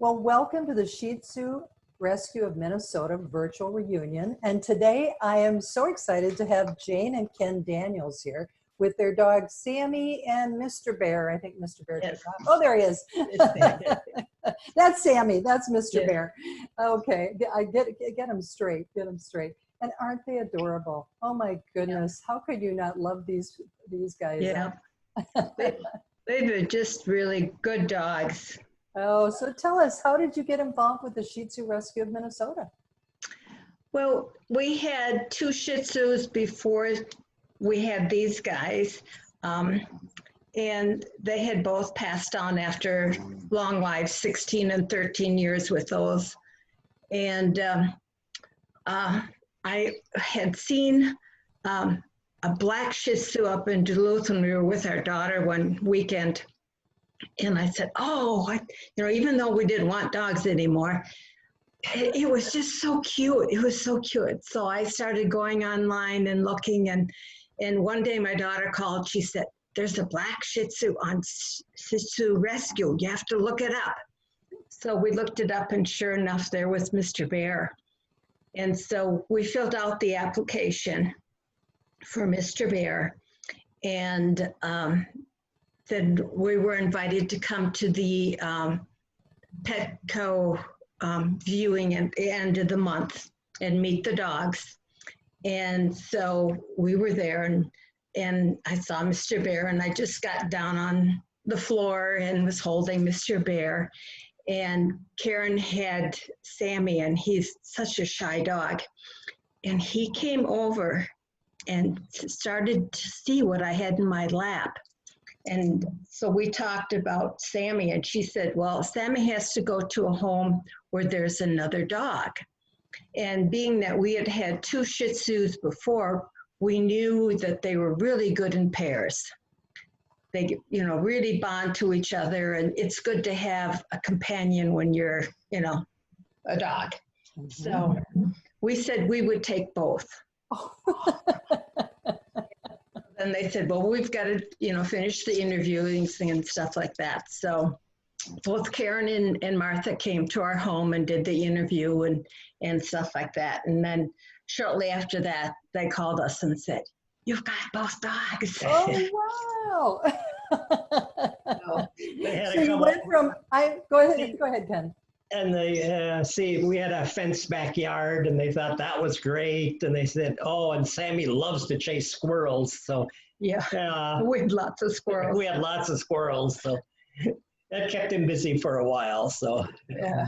Well, welcome to the Shih Tzu Rescue of Minnesota virtual reunion. And today I am so excited to have Jane and Ken Daniels here with their dog Sammy and Mr. Bear. I think Mr. Bear took off. Oh, there he is. That's Sammy. That's Mr. Bear. Okay, I get him straight. Get him straight. And aren't they adorable? Oh my goodness! How could you not love these guys? Yeah, they're just really good dogs. Oh, so tell us, how did you get involved with the Shih Tzu Rescue of Minnesota? Well, we had two Shih Tzus before we had these guys, and they had both passed on after long lives, 16 and 13 years with those. And I had seen a black Shih Tzu up in Duluth when we were with our daughter one weekend. And I said, even though we didn't want dogs anymore, it was just so cute. It was so cute. So I started going online and looking. And one day my daughter called. She said, there's a black Shih Tzu on Shih Tzu Rescue. You have to look it up. So we looked it up, and sure enough, there was Mr. Bear. And so we filled out the application for Mr. Bear. And then we were invited to come to the Petco viewing at the end of the month and meet the dogs. And so we were there, and I saw Mr. Bear, and I just got down on the floor and was holding Mr. Bear. And Karen had Sammy, and he's such a shy dog. And he came over and started to see what I had in my lap. And so we talked about Sammy, and she said, well, Sammy has to go to a home where there's another dog. And being that we had had two Shih Tzus before, we knew that they were really good in pairs. They, really bond to each other, and it's good to have a companion when you're, a dog. Mm-hmm. So we said we would take both. And they said, well, we've got to, finish the interviewing and stuff like that. So both Karen and Martha came to our home and did the interview and stuff like that. And then shortly after that, they called us and said, you've got both dogs. Oh, wow. So you went from, go ahead, Ken. And they, we had a fenced backyard, and they thought that was great. And they said, and Sammy loves to chase squirrels. So we had lots of squirrels. We had lots of squirrels. So that kept him busy for a while. So, yeah.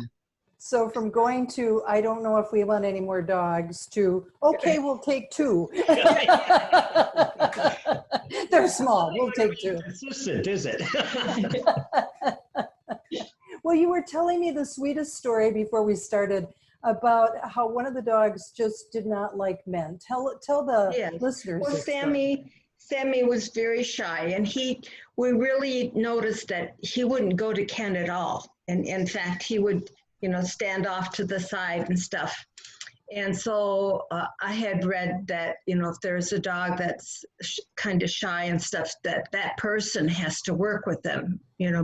So from going to, I don't know if we want any more dogs, to, okay, we'll take two. They're small, we'll take two. Consistent, is it? Well, you were telling me the sweetest story before we started about how one of the dogs just did not like men. Tell the listeners. Well, Sammy was very shy, and we really noticed that he wouldn't go to Ken at all. And in fact, he would, stand off to the side and stuff. And so I had read that, if there's a dog that's kind of shy and stuff, that person has to work with them,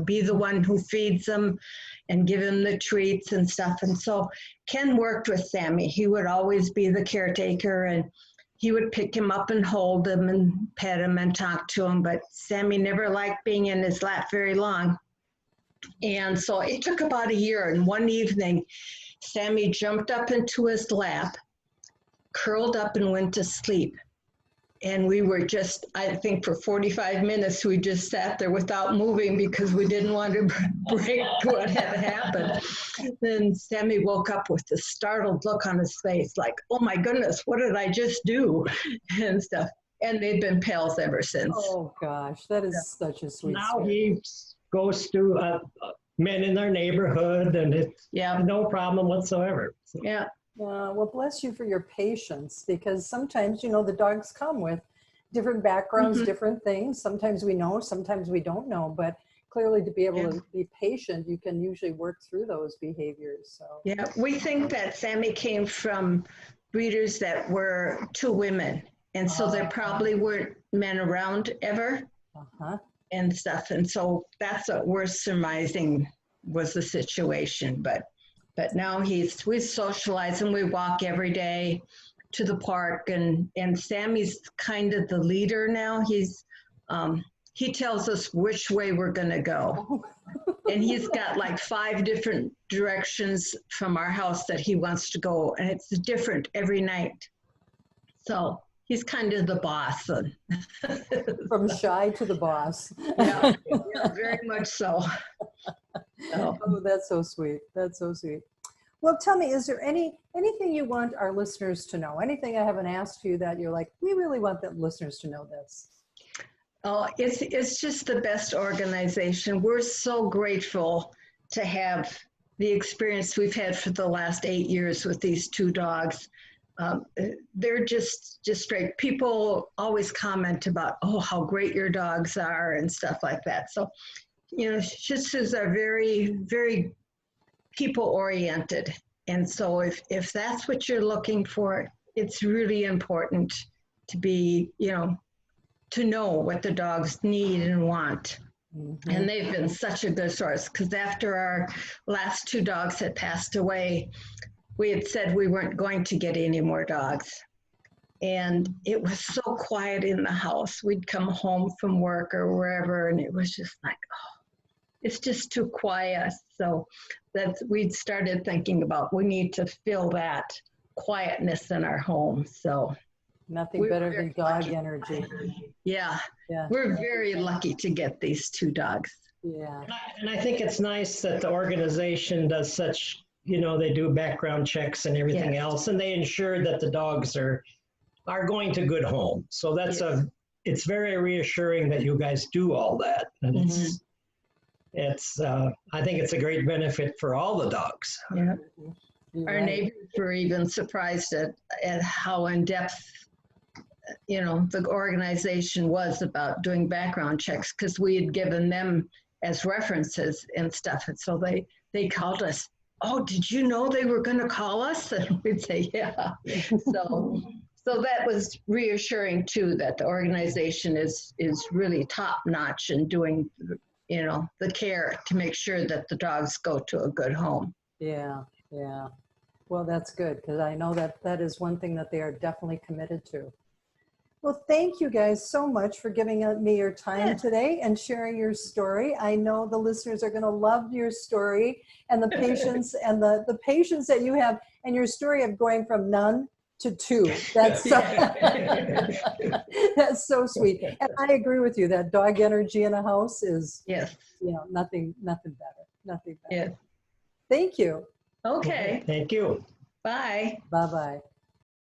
be the one who feeds them and give him the treats and stuff. And so Ken worked with Sammy. He would always be the caretaker, and he would pick him up and hold him and pet him and talk to him. But Sammy never liked being in his lap very long. And so it took about a year, and one evening, Sammy jumped up into his lap, curled up, and went to sleep. And we were just, I think for 45 minutes, we just sat there without moving because we didn't want to break what had happened. Then Sammy woke up with a startled look on his face, like, oh my goodness, what did I just do? And stuff. And they've been pals ever since. Oh gosh, that is such a sweet now story. He goes to men in their neighborhood, and it's no problem whatsoever. So. Yeah. Well, bless you for your patience, because sometimes, the dogs come with different backgrounds, different things. Sometimes we know, sometimes we don't know, but clearly to be able to be patient, you can usually work through those behaviors. So yeah, we think that Sammy came from breeders that were two women, and so there probably weren't men around ever and stuff. And so that's what we're surmising was the situation. But now we socialize and we walk every day to the park, and Sammy's kind of the leader now. He tells us which way we're going to go. And he's got like 5 different directions from our house that he wants to go, and it's different every night. So he's kind of the boss. From shy to the boss. Yeah, very much so. Oh, that's so sweet. That's so sweet. Well, tell me, is there anything you want our listeners to know? Anything I haven't asked you that you're like, we really want the listeners to know this? Oh, it's just the best organization. We're so grateful to have the experience we've had for the last 8 years with these 2 dogs. They're just great. People always comment about, oh, how great your dogs are and stuff like that. So, Shih Tzus are very, very people-oriented. And so if that's what you're looking for, it's really important to be, to know what the dogs need and want. Mm-hmm. And they've been such a good source, because after our last 2 dogs had passed away, we had said we weren't going to get any more dogs. And it was so quiet in the house. We'd come home from work or wherever, and it was just like, oh, it's just too quiet. So we'd started thinking about, we need to fill that quietness in our home. So nothing better than dog energy. Yeah. We're very lucky to get these 2 dogs. Yeah. And I think it's nice that the organization does such, they do background checks and everything else, and they ensure that the dogs are going to good homes. So that's it's very reassuring that you guys do all that. And it's I think it's a great benefit for all the dogs. Yeah. Our neighbors were even surprised at how in-depth, the organization was about doing background checks, because we had given them as references and stuff. And so they called us, oh, did you know they were going to call us? And we'd say, yeah. So that was reassuring too, that the organization is really top notch in doing, the care to make sure that the dogs go to a good home. Yeah. Well, that's good, because I know that is one thing that they are definitely committed to. Well, thank you guys so much for giving me your time today and sharing your story. I know the listeners are going to love your story and the patience and the patience that you have, and your story of going from none to 2. That's that's so sweet. And I agree with you that dog energy in a house is nothing better. Yeah. Thank you. Okay. Thank you. Bye. Bye-bye.